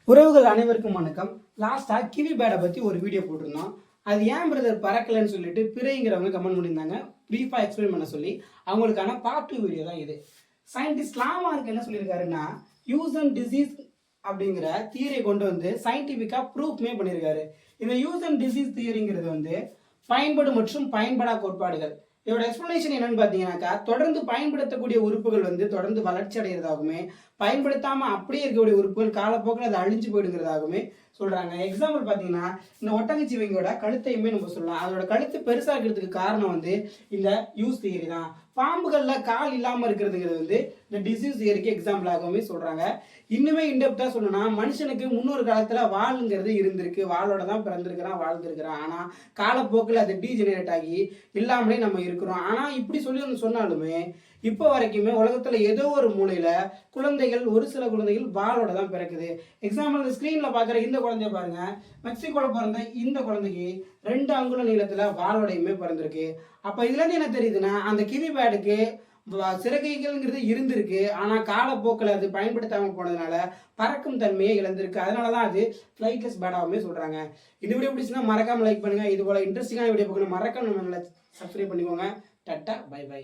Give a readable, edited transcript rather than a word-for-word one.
உறவுகள் அனைவருக்கும் வணக்கம். லாஸ்டா கிவி பேடை பத்தி ஒரு வீடியோ போட்டிருந்தோம். அது ஏன் பிரதர் பறக்கலன்னு சொல்லிட்டு பிறைங்கிறவங்க கமெண்ட் பண்ணியிருந்தாங்க. பிரீஃபா எக்ஸ்பிளைன் பண்ண சொல்லி அவங்களுக்கான பார்ட் 2 வீடியோ தான் இது. சயின்டிஸ்ட் லாமார்க் என்ன சொல்லியிருக்காருன்னா, யூஸ் அண்ட் டிசீஸ் அப்படிங்கிற தியரியை கொண்டு வந்து சயின்டிஃபிக்கா ப்ரூஃப்மே பண்ணியிருக்காரு. இந்த யூஸ் அண்ட் டிசீஸ் தியரிங்கிறது வந்து பயன்படு மற்றும் பயன்படா கோட்பாடுகள். இதோட எக்ஸ்பிளனேஷன் என்னன்னு பார்த்தீங்கன்னாக்கா, தொடர்ந்து பயன்படுத்தக்கூடிய உறுப்புகள் வந்து தொடர்ந்து வளர்ச்சி அடைகிறதாகவுமே, பயன்படுத்தாம அப்படியே இருக்கக்கூடிய உறுப்புகள் காலப்போக்கில் அது அழிஞ்சு போயிடுங்கிறதாகவுமே சொல்றாங்க. எக்ஸாம்பிள் பார்த்தீங்கன்னா, இந்த ஒட்டகச்சிவிங்கியோட கழுத்தையுமே நம்ம சொல்லலாம். அதோட கழுத்து பெருசாக இருக்கிறதுக்கு காரணம் வந்து இந்த யூஸ் தியரி தான். பாம்புகளில் கால் இல்லாமல் இருக்கிறதுங்கிறது வந்து இந்த டிசீஸ் தியரிக்கு எக்ஸாம்பிளாகவுமே சொல்றாங்க. இன்னுமே இன்டெப்தா சொல்லணும்னா, மனுஷனுக்கு முன்னொரு காலத்துல வாளுங்கிறது இருந்திருக்கு. வாளோட தான் பிறந்திருக்கிறான், வாழ்ந்திருக்கிறான். ஆனா காலப்போக்கில் அது டீஜெனரேட் ஆகி இல்லாமலே நம்ம இருக்கிறோம். ஆனா இப்படி சொல்லி சொன்னாலுமே இப்போ வரைக்குமே உலகத்துல ஏதோ ஒரு மூலையில குழந்தைகள், ஒரு சில குழந்தைகள் வாளோட தான் பிறக்குது. எக்ஸாம்பிள் இந்த ஸ்கிரீன்ல பாக்குற இந்த குழந்தைய பாருங்க. மெக்சிகோல பிறந்த இந்த குழந்தைக்கு 2 அங்குல நீளத்துல வாளோடையுமே பிறந்திருக்கு. அப்ப இதுல இருந்து என்ன தெரியுதுன்னா, அந்த கிவி பேடுக்கு சிறகைகள்ங்கிறது இருந்திருக்கு. ஆனா காலப்போக்கில் அது பயன்படுத்தாமல் போனதுனால பறக்கும் தன்மையை இழந்திருக்கு. அதனாலதான் அது ஃபிளைட்லெஸ் பேடாவுமே சொல்றாங்க. இந்த வீடியோ பிடிச்சுன்னா மறக்காம லைக் பண்ணுங்க. இது போல இன்ட்ரெஸ்டிங்கான வீடியோ பார்க்கணும் மறக்காம நம்ம சப்ஸ்கிரைப் பண்ணிக்கோங்க. டாட்டா, பை பை.